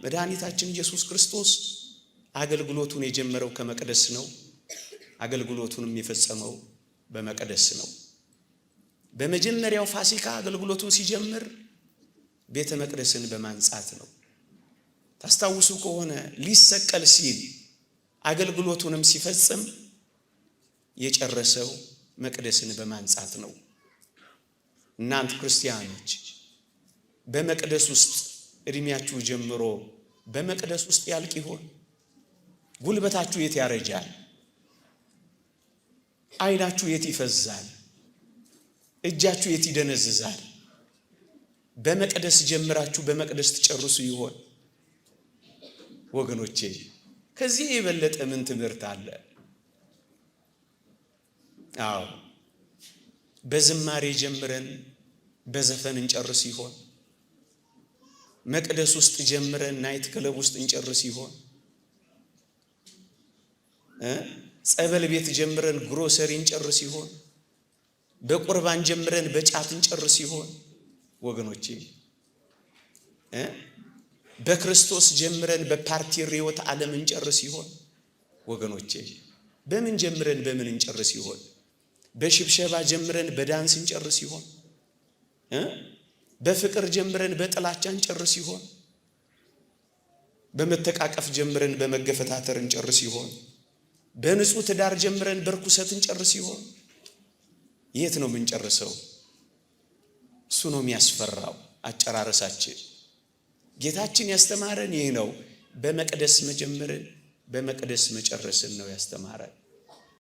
መድኃኒታችን ኢየሱስ ክርስቶስ አገልግሎቱን የጀመረው ከመቅደስ ነው። አገልግሎቱንም የፈጸመው በመቅደስ ነው። በመጀመሪያው ፋሲካ አገልግሎቱን ሲጀምር ቤተ መቅደስን በማንጻት ነው። ታስታውሱ ከሆነ ሊሰቀል ሲል አገልግሎቱንም ሲፈጽም የጨረሰው መቅደስን በማንጻት ነው። እናንተ ክርስቲያኖች በመቅደስ ውስጥ እድሜያችሁ ጀምሮ በመቅደስ ውስጥ ያልቅ ይሆን? ጉልበታችሁ የት ያረጃል? ዓይናችሁ የት ይፈዛል? እጃችሁ የት ይደነዝዛል? በመቅደስ ጀምራችሁ በመቅደስ ትጨርሱ ይሆን? ወገኖቼ ከዚህ የበለጠ ምን ትምህርት አለ? አዎ በዝማሬ ጀምረን በዘፈን እንጨርስ ይሆን? መቅደስ ውስጥ ጀምረን ናይት ክለብ ውስጥ እንጨርስ ይሆን? ጸበል ቤት ጀምረን ግሮሰሪ እንጨርስ ይሆን? በቁርባን ጀምረን በጫት እንጨርስ ይሆን? ወገኖቼ በክርስቶስ ጀምረን በፓርቲ ሪዮት ዓለም እንጨርስ ይሆን? ወገኖቼ በምን ጀምረን በምን እንጨርስ ይሆን? በሽብሸባ ጀምረን በዳንስ እንጨርስ ይሆን? በፍቅር ጀምረን በጥላቻ እንጨርስ ይሆን? በመተቃቀፍ ጀምረን በመገፈታተር እንጨርስ ይሆን? በንጹህ ትዳር ጀምረን በርኩሰት እንጨርስ ይሆን? የት ነው የምንጨርሰው? እሱ ነው የሚያስፈራው አጨራረሳችን። ጌታችን ያስተማረን ይህ ነው። በመቅደስ መጀመርን በመቅደስ መጨረስን ነው ያስተማረን።